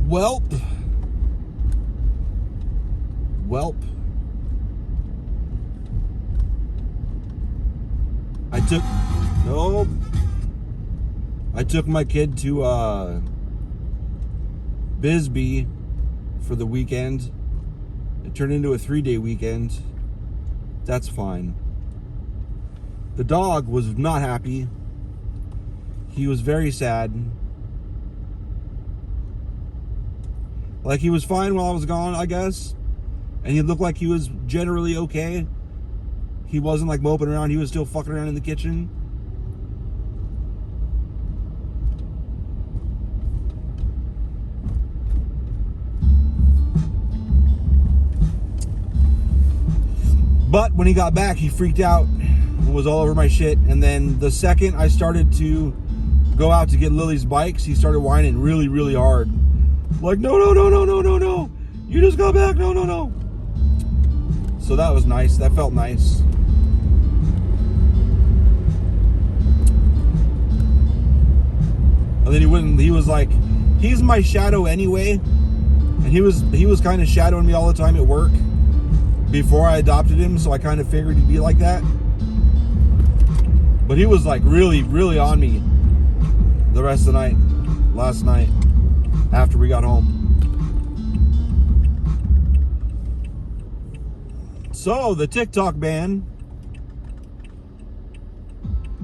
Welp. I took my kid to Bisbee for the weekend. It turned into a 3-day weekend. That's fine. The dog was not happy. He was very sad. Like, he was fine while I was gone, I guess. And he looked like he was generally okay. He wasn't like moping around. He was still fucking around in the kitchen. But when he got back, he freaked out and was all over my shit. And then the second I started to go out to get Lily's bikes, he started whining really, really hard. Like, no. You just got back. No. So that was nice. That felt nice. And then he was like, he's my shadow anyway. And he was kind of shadowing me all the time at work before I adopted him, so I kind of figured he'd be like that. But he was like really, really on me the rest of the night, last night, after we got home. So the TikTok ban,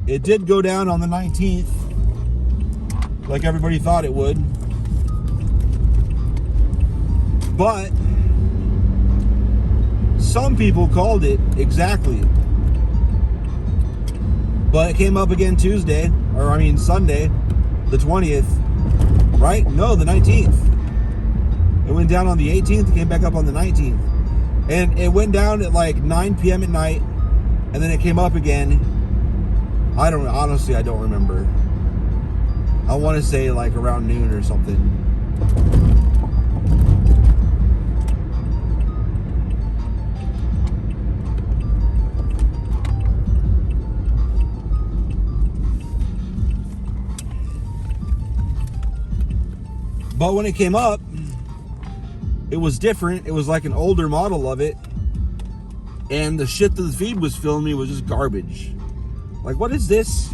it did go down on the 19th, like everybody thought it would. But some people called it exactly. But it came up again Sunday, the 20th, right? No, the 19th. It went down on the 18th, came back up on the 19th. And it went down at like 9 p.m. at night, and then it came up again. Honestly, I don't remember. I want to say like around noon or something. But when it came up, it was different. It was like an older model of it. And the shit that the feed was filling me was just garbage. Like, what is this?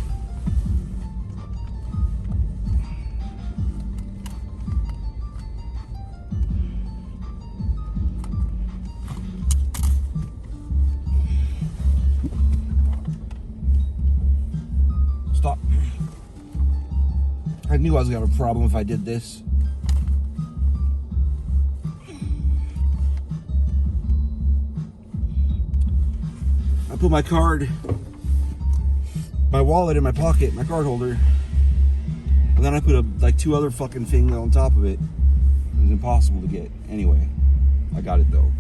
Stop. I knew I was gonna have a problem if I did this. I put my wallet in my pocket, my card holder, and then I put like 2 other fucking things on top of it. It was impossible to get. Anyway, I got it though.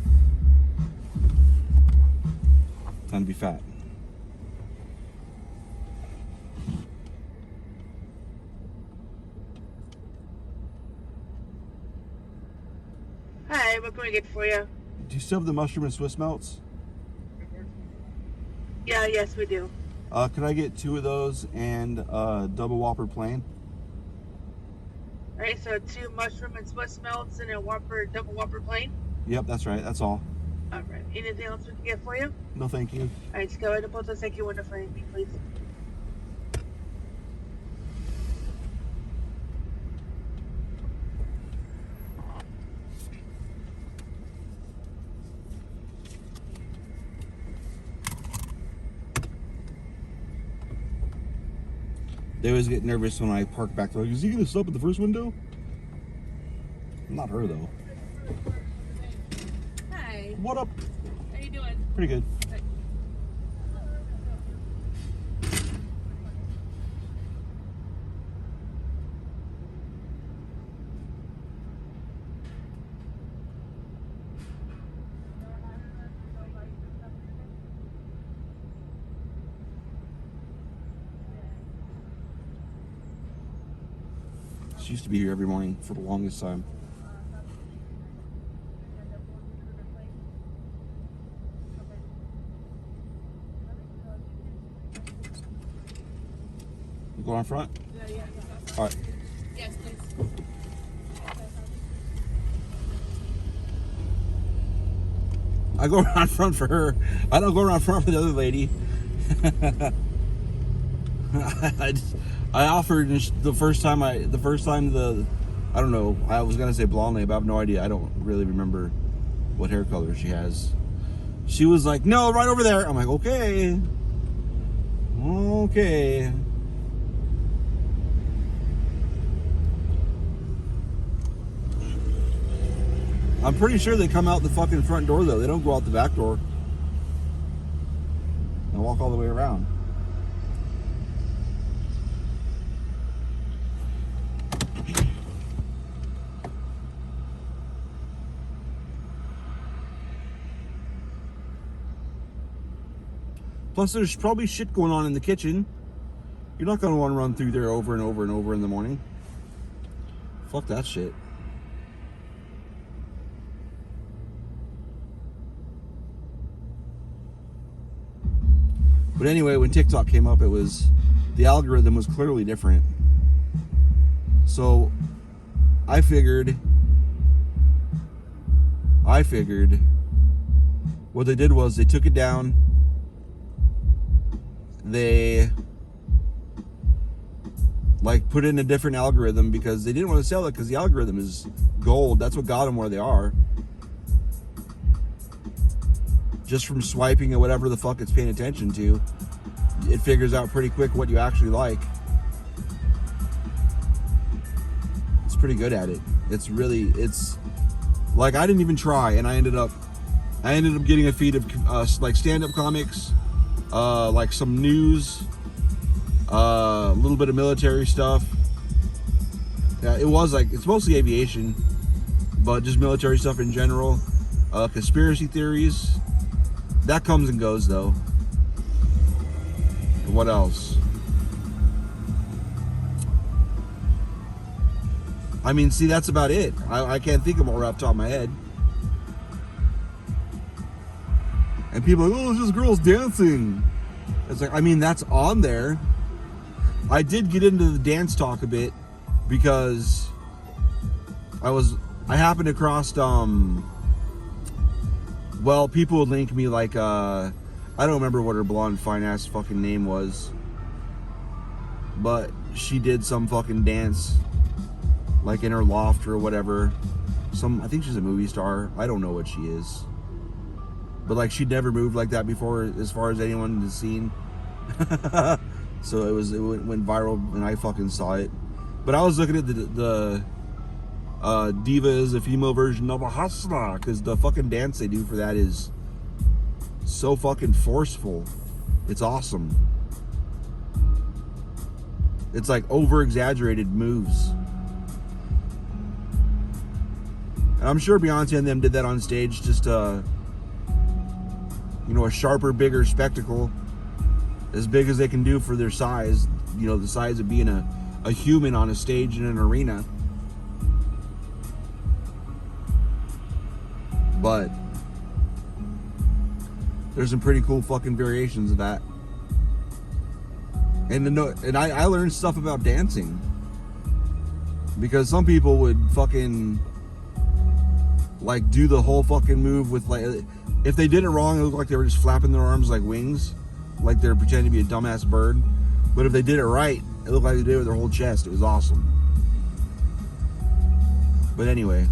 Time to be fat. Hi, what can we get for you? Do you still have the mushroom and Swiss melts? Yeah, yes, we do. Could I get 2 of those and double Whopper plain? All right, so 2 mushroom and Swiss melts and a double Whopper plain? Yep, that's right. That's all. All right. Anything else we can get for you? No, thank you. All right, just go ahead and put those. Thank you. Window for anything, please. They always get nervous when I park back there. Like, is he going to stop at the first window? Not her, though. Hi. What up? How you doing? Pretty good. Good. She used to be here every morning for the longest time. You going on front? Yeah. All right. Yes, please. I go around front for her. I don't go around front for the other lady. I offered the first time I don't know, I was gonna say blonde lady, but I have no idea. I don't really remember what hair color she has. She was like, no, right over there. I'm like, okay. I'm pretty sure they come out the fucking front door though. They don't go out the back door and walk all the way around. Plus, there's probably shit going on in the kitchen. You're not going to want to run through there over and over and over in the morning. Fuck that shit. But anyway, when TikTok came up, the algorithm was clearly different. So I figured what they did was they took it down. They like put in a different algorithm because they didn't want to sell it because the algorithm is gold. That's what got them where they are. Just from swiping at whatever the fuck it's paying attention to, it figures out pretty quick what you actually like. It's pretty good at it. It's like I didn't even try, and I ended up getting a feed of like stand-up comics, like some news, a little bit of military stuff. Yeah, it's mostly aviation, but just military stuff in general. Conspiracy theories. That comes and goes though. What else? I mean, see, that's about it. I can't think of more off the top of my head. And people are like, oh, it's just girls dancing. It's like, I mean, that's on there. I did get into the dance talk a bit because I happened across, well, people would link me like, I don't remember what her blonde fine ass fucking name was, but she did some fucking dance like in her loft or whatever. I think she's a movie star. I don't know what she is. But like she'd never moved like that before as far as anyone has seen. So it went viral and I fucking saw it. But I was looking at the diva is a female version of a hustler because the fucking dance they do for that is so fucking forceful. It's awesome. It's like over exaggerated moves. And I'm sure Beyonce and them did that on stage just a sharper, bigger spectacle, as big as they can do for their size, the size of being a human on a stage in an arena. But there's some pretty cool fucking variations of that. And I learned stuff about dancing because some people would fucking like do the whole fucking move with like, if they did it wrong, it looked like they were just flapping their arms like wings, like they're pretending to be a dumbass bird. But if they did it right, it looked like they did it with their whole chest. It was awesome. But anyway,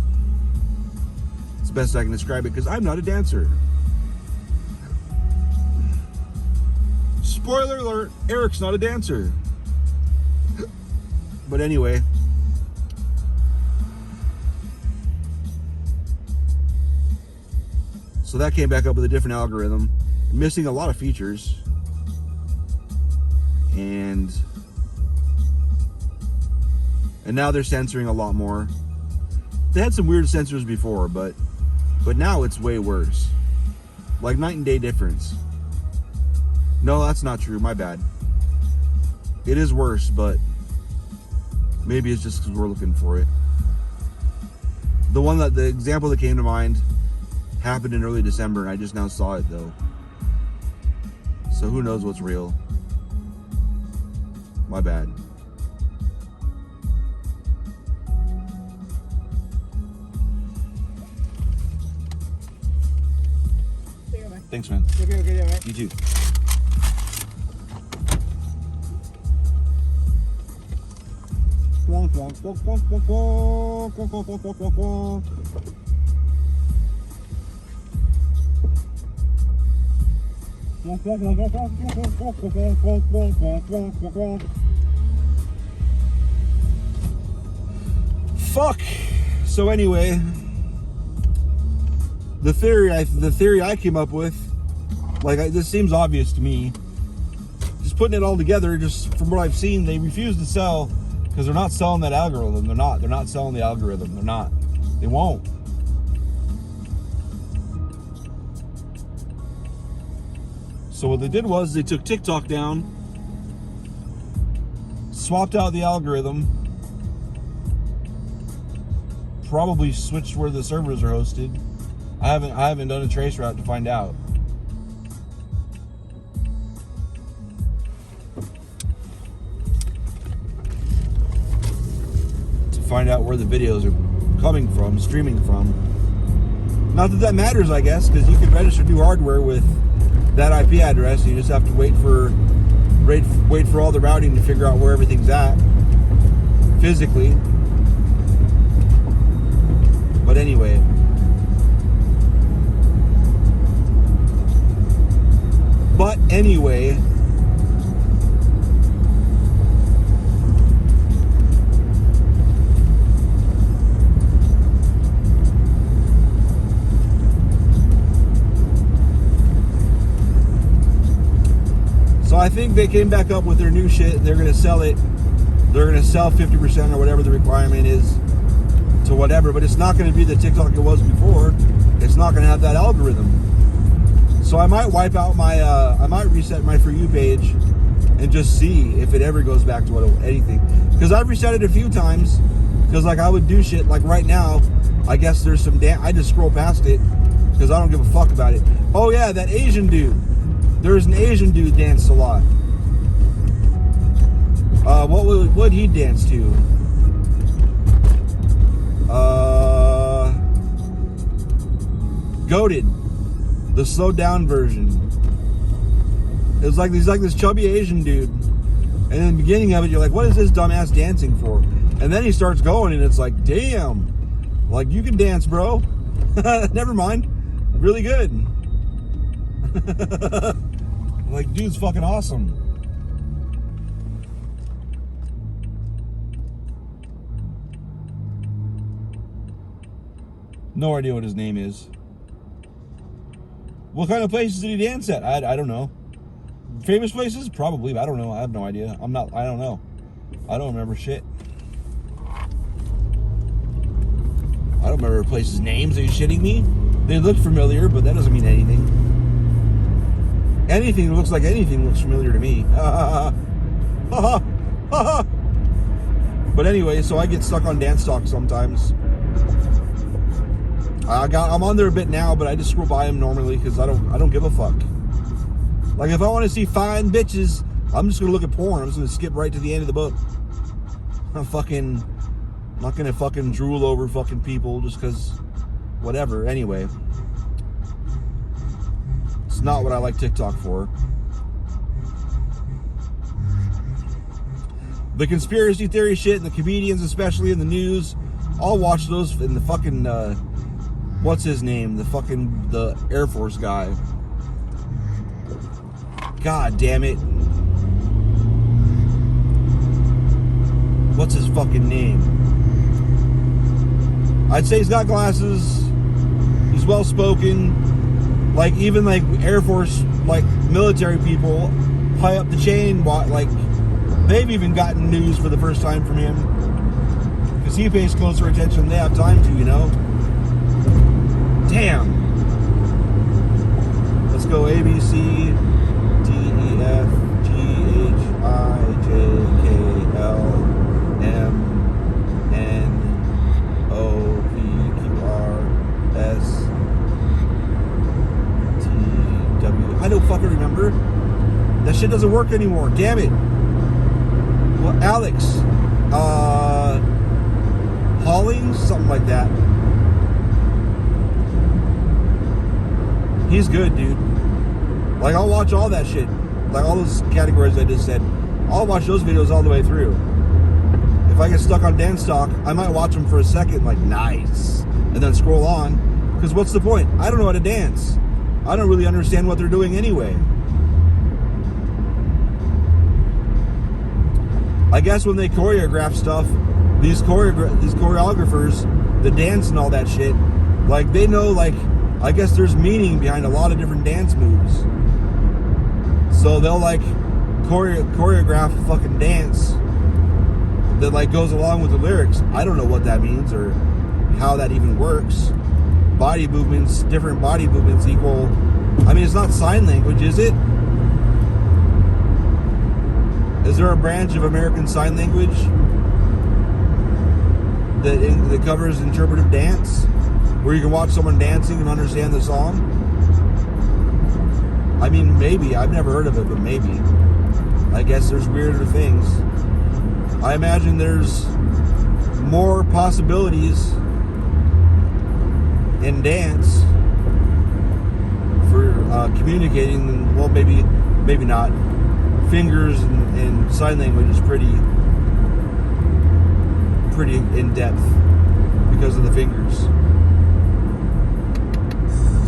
it's the best I can describe it because I'm not a dancer. Spoiler alert, Erik's not a dancer. But anyway, so that came back up with a different algorithm, missing a lot of features. And now they're censoring a lot more. They had some weird censors before, but now it's way worse. Like night and day difference. No, that's not true. My bad. It is worse, but maybe it's just because we're looking for it. The example that came to mind happened in early December, and I just now saw it though. So who knows what's real? My bad. Thanks, man. Okay, all right. You too. Fuck. So anyway, the theory I came up with, this seems obvious to me. Just putting it all together, just from what I've seen, they refuse to sell because they're not selling that algorithm. They're not selling the algorithm. They won't. So what they did was they took TikTok down, swapped out the algorithm, probably switched where the servers are hosted. I haven't done a trace route to find out. To find out where the videos are coming from, streaming from. Not that matters, I guess, because you can register new hardware with that IP address. You just have to wait for all the routing to figure out where everything's at physically. But anyway, so I think they came back up with their new shit. They're gonna sell it. They're gonna sell 50% or whatever the requirement is to whatever, but it's not gonna be the TikTok it was before. It's not gonna have that algorithm. So I might wipe out my, I might reset my For You page and just see if it ever goes back to anything. Because I've reset it a few times. Because I would do shit like right now. I guess there's some I just scroll past it because I don't give a fuck about it. Oh yeah, that Asian dude. There's an Asian dude danced a lot. What'd he dance to? Goated. The slowed down version. It was he's like this chubby Asian dude. And in the beginning of it, you're like, what is this dumbass dancing for? And then he starts going and it's like, damn. Like, you can dance, bro. Never mind. Really good. Like, dude's fucking awesome. No idea what his name is. What kind of places did he dance at? I don't know. Famous places? Probably, but I don't know. I have no idea. I don't know. I don't remember shit. I don't remember places' names. Are you shitting me? They look familiar, but that doesn't mean anything. Anything that looks like anything looks familiar to me. But anyway, so I get stuck on Dance Talk sometimes. I'm on there a bit now, but I just scroll by them normally because I don't give a fuck. Like, if I want to see fine bitches, I'm just gonna look at porn. I'm just gonna skip right to the end of the book. I'm not gonna fucking drool over fucking people just because whatever. Anyway, it's not what I like TikTok for. The conspiracy theory shit and the comedians, especially in the news, I'll watch those in the fucking what's his name? The Air Force guy. God damn it. What's his fucking name? I'd say he's got glasses. He's well spoken. Like, even like Air Force, like military people high up the chain, like they've even gotten news for the first time from him. Because he pays closer attention than they have time to, you know? Damn. Let's go A, B, C, D, E, F, G, H, I, J, K, L, M, N, O, P, Q, R, S, T, W. I don't fucking remember. That shit doesn't work anymore. Damn it. Well, Alex. Hollings? Something like that. He's good, dude. Like, I'll watch all that shit. Like, all those categories I just said. I'll watch those videos all the way through. If I get stuck on dance talk, I might watch them for a second, like, nice. And then scroll on. Because what's the point? I don't know how to dance. I don't really understand what they're doing anyway. I guess when they choreograph stuff, these choreographers, the dance and all that shit, like, they know, like, I guess there's meaning behind a lot of different dance moves. So they'll, like, choreograph a fucking dance that, like, goes along with the lyrics. I don't know what that means or how that even works. Body movements, different body movements equal... I mean, it's not sign language, is it? Is there a branch of American Sign Language that covers interpretive dance? Where you can watch someone dancing and understand the song? I mean, maybe. I've never heard of it, but maybe. I guess there's weirder things. I imagine there's more possibilities in dance for communicating than, well, maybe not. Fingers and sign language is pretty in depth because of the fingers.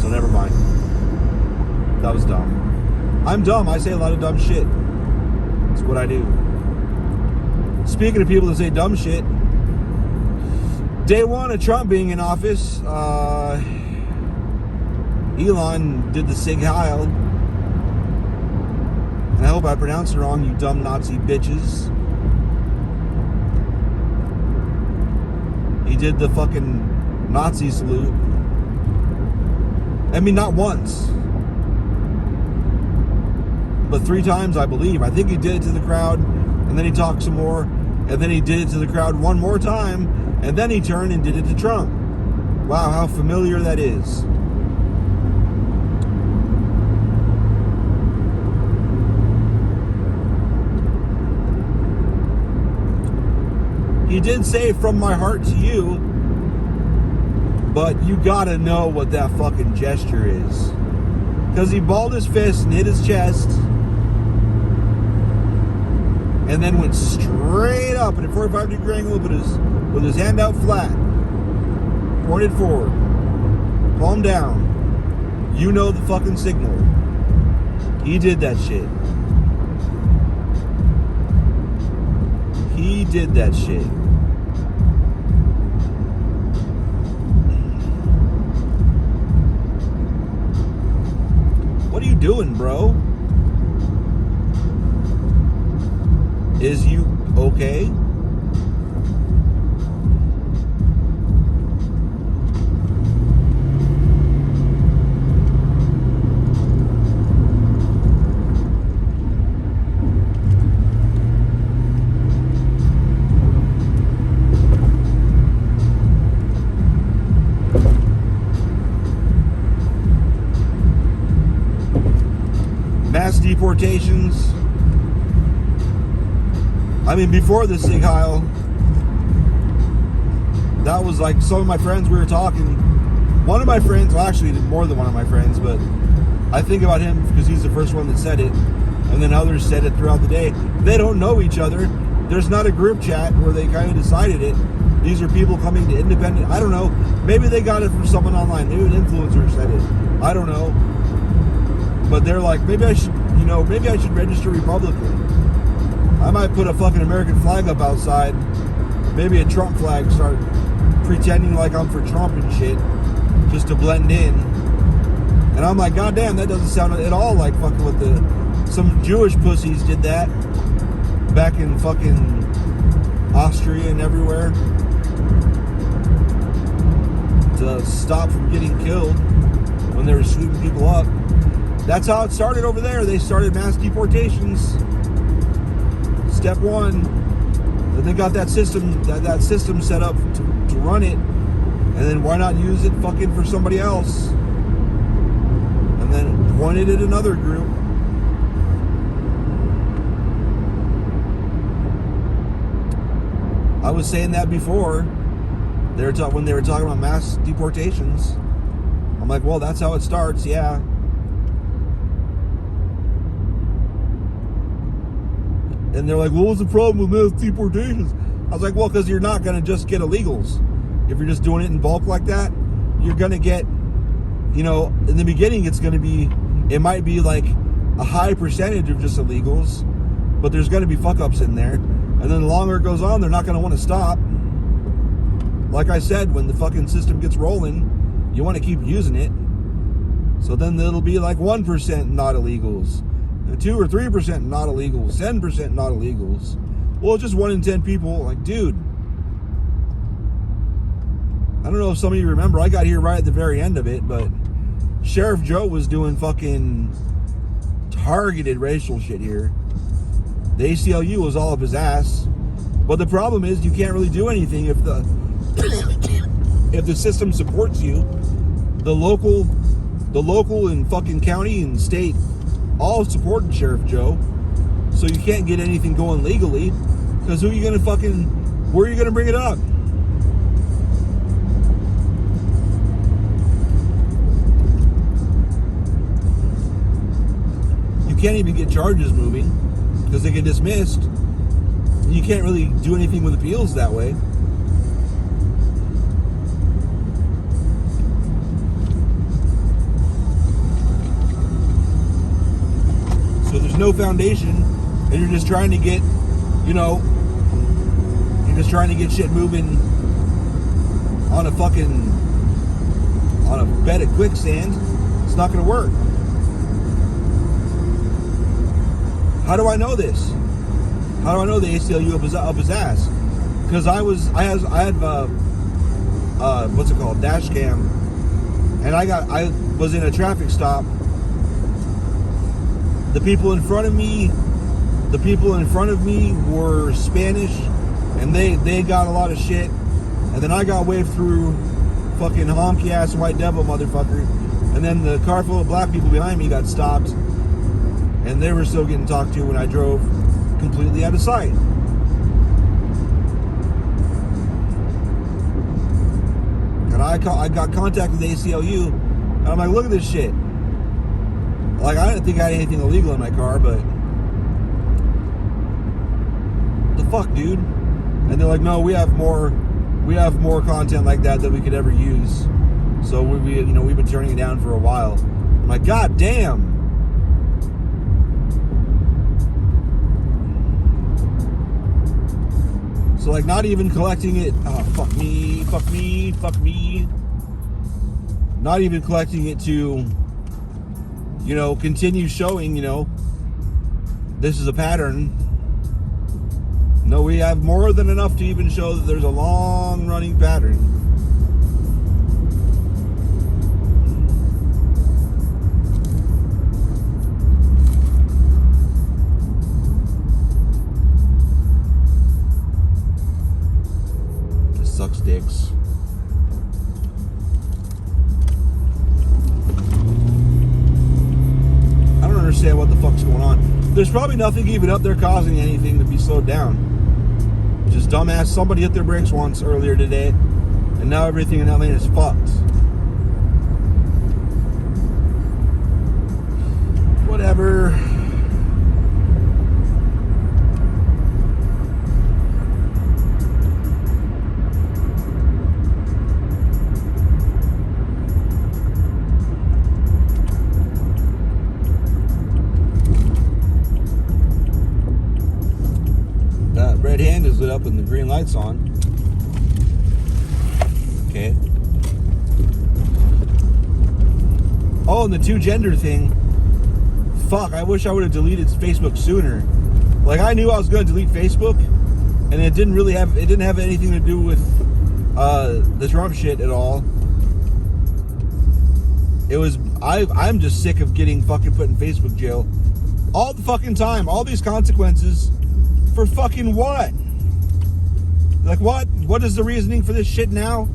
So never mind. That was dumb. I'm dumb. I say a lot of dumb shit. That's what I do. Speaking of people that say dumb shit, day one of Trump being in office, Elon did the Sig Heil. And I hope I pronounced it wrong, you dumb Nazi bitches. He did the fucking Nazi salute. I mean, not once, but 3 times, I believe. I think he did it to the crowd, and then he talked some more, and then he did it to the crowd one more time, and then he turned and did it to Trump. Wow, how familiar that is. He did say, from my heart to you, but you gotta know what that fucking gesture is. Because he balled his fist and hit his chest, and then went straight up at a 45-degree angle with his hand out flat, pointed forward, palm down. You know the fucking signal. He did that shit. He did that shit. What are you doing, bro? Is you okay? Mass deportations. I mean, before the Sig Heil, that was like some of my friends, we were talking. One of my friends, well, actually more than one of my friends, but I think about him because he's the first one that said it, and then others said it throughout the day. They don't know each other. There's not a group chat where they kind of decided it. These are people coming to independent. I don't know. Maybe they got it from someone online. Maybe an influencer said it. I don't know. But they're like, maybe I should register Republican. I might put a fucking American flag up outside. Maybe a Trump flag, start pretending like I'm for Trump and shit, just to blend in. And I'm like, God damn, that doesn't sound at all like fucking with some Jewish pussies did that back in fucking Austria and everywhere to stop from getting killed when they were sweeping people up. That's how it started over there. They started mass deportations. Step one. Then they got that system set up to run it. And then why not use it fucking for somebody else? And then pointed at another group. I was saying that before. When they were talking about mass deportations. I'm like, well, that's how it starts, yeah. And they're like, well, what's the problem with mass deportations? I was like, well, because you're not going to just get illegals. If you're just doing it in bulk like that, you're going to get, you know, in the beginning, it might be like a high percentage of just illegals, but there's going to be fuck-ups in there. And then the longer it goes on, they're not going to want to stop. Like I said, when the fucking system gets rolling, you want to keep using it. So then it'll be like 1% not illegals, 2 or 3% not illegals, 10% not illegals. Well, just 1 in 10 people. Like, dude, I don't know if some of you remember, I got here right at the very end of it, but Sheriff Joe was doing fucking targeted racial shit here. The ACLU was all up his ass. But the problem is you can't really do anything if the if the system supports you. The local and fucking county and state all supported Sheriff Joe. So you can't get anything going legally, because where are you gonna bring it up? You can't even get charges moving because they get dismissed. You can't really do anything with appeals that way. So there's no foundation, and you're just trying to get, shit moving on a bed of quicksand. It's not going to work. How do I know this? How do I know the ACLU up his ass? Because I had what's it called, dash cam, and I was in a traffic stop. The people in front of me were Spanish, and they got a lot of shit. And then I got waved through, fucking honky ass white devil motherfucker. And then the car full of black people behind me got stopped, and they were still getting talked to when I drove completely out of sight. And I got contact with the ACLU, and I'm like, look at this shit. Like, I didn't think I had anything illegal in my car, but the fuck, dude? And they're like, no, we have more content like that we could ever use. So we've been turning it down for a while. I'm like, god damn. So like, not even collecting it. Oh, fuck me. Not even collecting it to, continue showing, this is a pattern. No, we have more than enough to even show that there's a long running pattern. This sucks dicks. I don't understand what the fuck's going on. There's probably nothing even up there causing anything to be slowed down. Just dumbass, somebody hit their brakes once earlier today, and now everything in that lane is fucked. Whatever. Red hand is lit up and the green light's on. Okay. Oh, and the two gender thing. Fuck, I wish I would have deleted Facebook sooner. Like, I knew I was going to delete Facebook, and it didn't have anything to do with the Trump shit at all. It was, I'm just sick of getting fucking put in Facebook jail all the fucking time. All these consequences. For fucking what? Like, what? What is the reasoning for this shit now?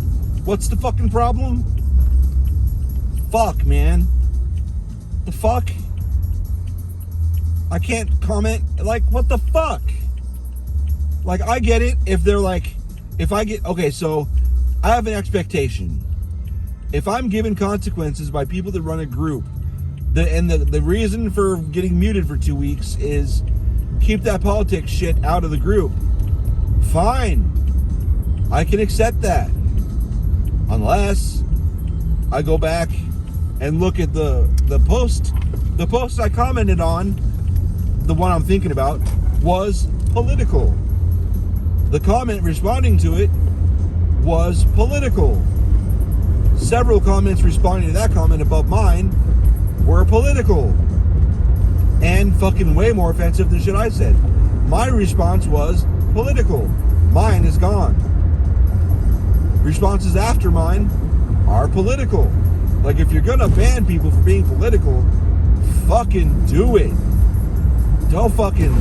What's the fucking problem? Fuck, man. The fuck? I can't comment. Like, what the fuck? Like, I get it if they're like, okay, so I have an expectation. If I'm given consequences by people that run a group, the reason for getting muted for 2 weeks is keep that politics shit out of the group. Fine. I can accept that. Unless I go back and look at the post. The post I commented on, the one I'm thinking about, was political. The comment responding to it was political. Several comments responding to that comment above mine were political. And fucking way more offensive than shit I said. My response was political. Mine is gone. Responses after mine are political. Like, if you're gonna ban people for being political, fucking do it. Don't fucking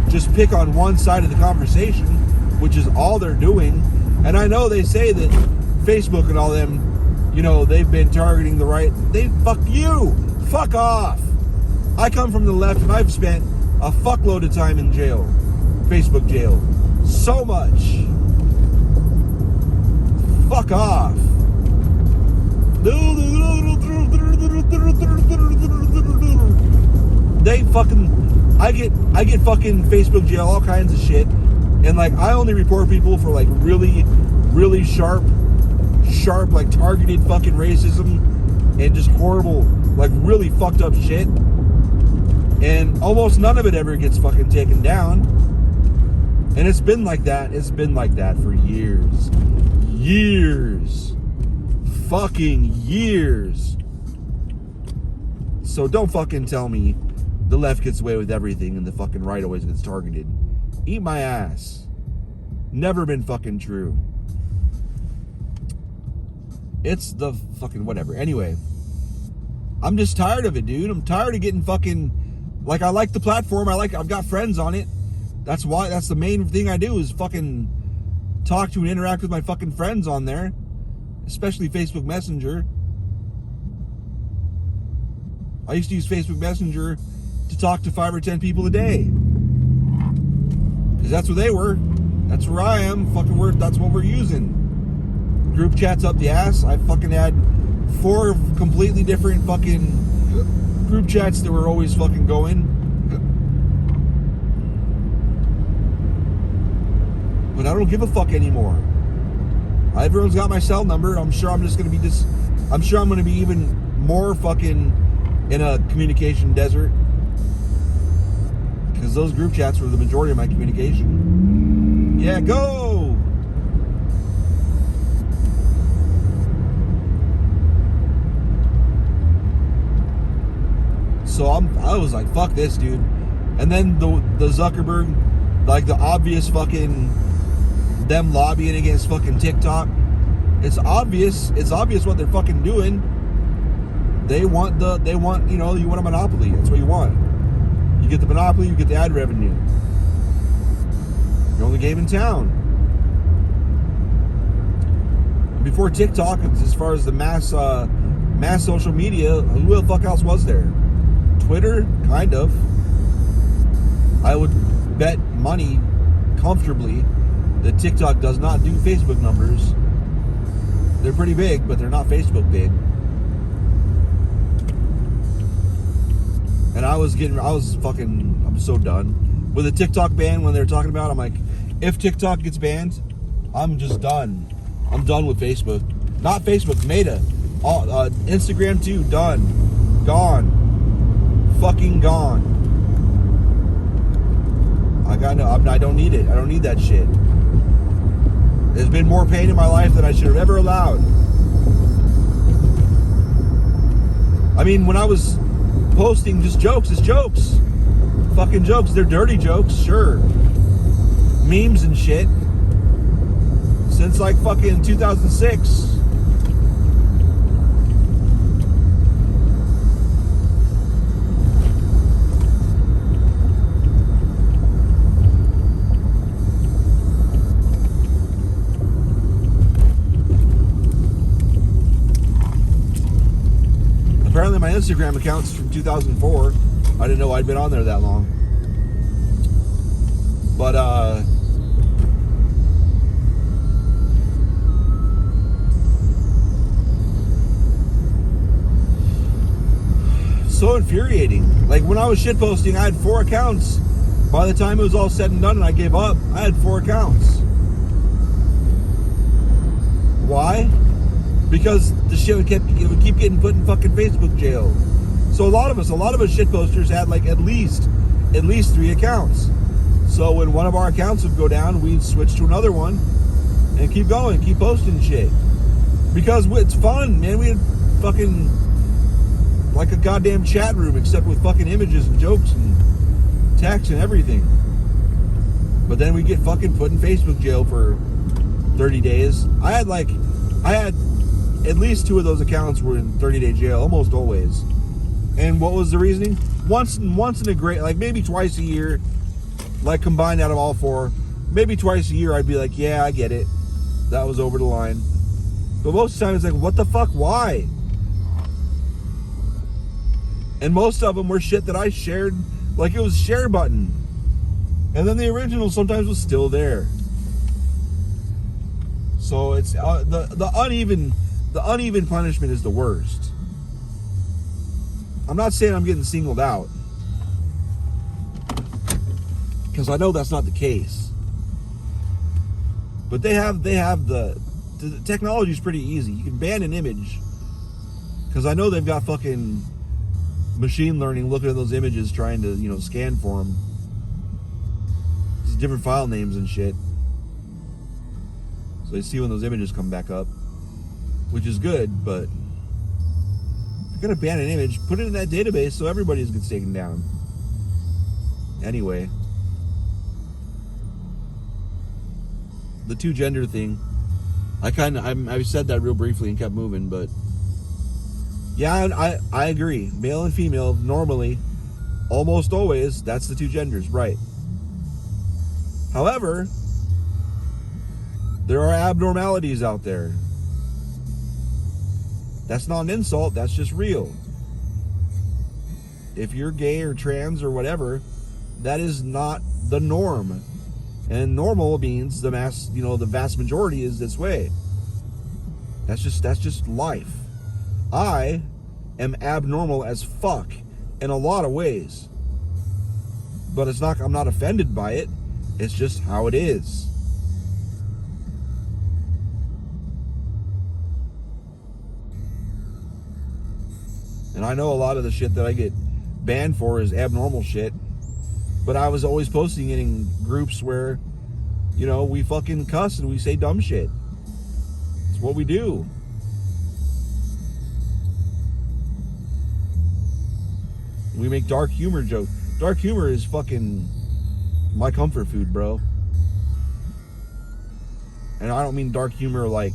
just pick on one side of the conversation, which is all they're doing. And I know they say that Facebook and all them, you know, they've been targeting the right. Fuck you. Fuck off. I come from the left and I've spent a fuckload of time in jail. Facebook jail. So much. Fuck off. They fucking, I get fucking Facebook jail, all kinds of shit. And like, I only report people for like really, really sharp, like targeted fucking racism and just horrible, like really fucked up shit. And almost none of it ever gets fucking taken down. And it's been like that. It's been like that for years. Years. Fucking years. So don't fucking tell me the left gets away with everything and the fucking right always gets targeted. Eat my ass. Never been fucking true. It's the fucking whatever. Anyway, I'm just tired of it, dude. I'm tired of getting fucking, like, I like the platform. I've got friends on it. That's the main thing I do is fucking talk to and interact with my fucking friends on there. Especially Facebook Messenger. I used to use Facebook Messenger to talk to 5 or 10 people a day. Because that's where they were. That's where I am. That's what we're using. Group chats up the ass. I fucking had 4 completely different fucking group chats that were always fucking going. But I don't give a fuck anymore. Everyone's got my cell number. I'm sure I'm going to be even more fucking in a communication desert. Because those group chats were the majority of my communication. Yeah, go! So I was like, fuck this, dude. And then the Zuckerberg, like the obvious fucking them lobbying against fucking TikTok. It's obvious what they're fucking doing. They want, you want a monopoly. That's what you want. You get the monopoly, you get the ad revenue. You're the only game in town. Before TikTok, as far as the mass social media, who the fuck else was there? Twitter, kind of. I would bet money comfortably that TikTok does not do Facebook numbers. They're pretty big, but they're not Facebook big. And I'm so done with the TikTok ban. When they're talking about, I'm like, if TikTok gets banned, I'm just done. I'm done with Facebook. Not Facebook, Meta. Instagram too, done. Gone. Fucking gone. I don't need it. I don't need that shit. There's been more pain in my life than I should have ever allowed. I mean, when I was posting just jokes, it's jokes. Fucking jokes. They're dirty jokes, sure. Memes and shit. Since like fucking 2006. Apparently my Instagram account's from 2004. I didn't know I'd been on there that long. But, so infuriating. Like when I was shitposting, I had 4 accounts By the time it was all said and done and I gave up, I had 4 accounts. Why? Because the shit would keep getting put in fucking Facebook jail. So a lot of us shitposters had like at least 3 accounts. So when one of our accounts would go down, we'd switch to another one and keep going, keep posting shit. Because it's fun, man. We had fucking like a goddamn chat room, except with fucking images and jokes and text and everything. But then we get fucking put in Facebook jail for 30 days. I had at least 2 of those accounts were in 30-day jail, almost always. And what was the reasoning? Once in a great, like maybe twice a year, like combined out of all 4, maybe twice a year, I'd be like, yeah, I get it. That was over the line. But most of the time, it's like, what the fuck? Why? And most of them were shit that I shared, like it was a share button. And then the original sometimes was still there. So it's the uneven punishment is the worst. I'm not saying I'm getting singled out, because I know that's not the case. But they have the technology is pretty easy. You can ban an image, because I know they've got fucking machine learning looking at those images, trying to scan for them. There's different file names and shit, so they see when those images come back up, which is good. But if you're gonna ban an image, put it in that database so everybody gets taken down. Anyway, the 2 gender thing, I said that real briefly and kept moving, but yeah, I agree. Male and female, normally, almost always, that's the 2 genders, right? However, there are abnormalities out there. That's not an insult, that's just real. If you're gay or trans or whatever, that is not the norm. And normal means the vast majority is this way. That's just life. I am abnormal as fuck in a lot of ways. But I'm not offended by it. It's just how it is. And I know a lot of the shit that I get banned for is abnormal shit. But I was always posting it in groups where, we fucking cuss and we say dumb shit. It's what we do. We make dark humor jokes. Dark humor is fucking my comfort food, bro. And I don't mean dark humor like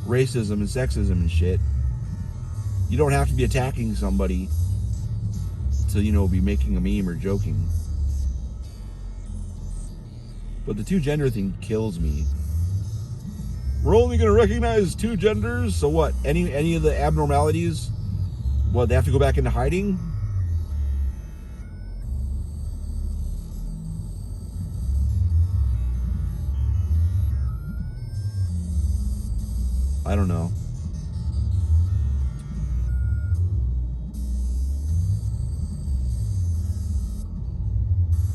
racism and sexism and shit. You don't have to be attacking somebody to, be making a meme or joking. But the 2 gender thing kills me. We're only going to recognize 2 genders, so what? Any of the abnormalities, what, they have to go back into hiding? I don't know.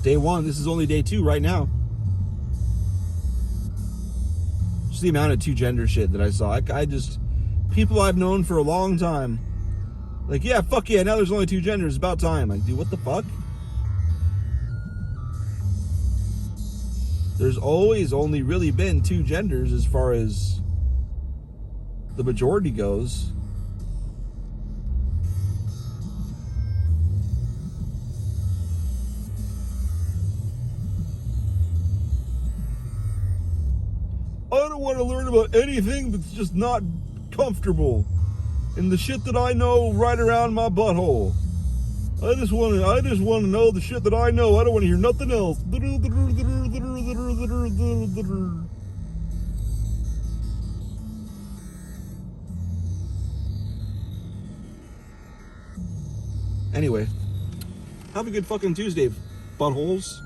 Day 1, this is only day 2 right now. Just the amount of 2 gender shit that I saw. People I've known for a long time. Like, yeah, fuck yeah, now there's only 2 genders, it's about time. Like, dude, what the fuck? There's always only really been 2 genders as far as the majority goes. I don't want to learn about anything that's just not comfortable in the shit that I know right around my butthole. I just want to know the shit that I know. I don't want to hear nothing else. Anyway, have a good fucking Tuesday, buttholes.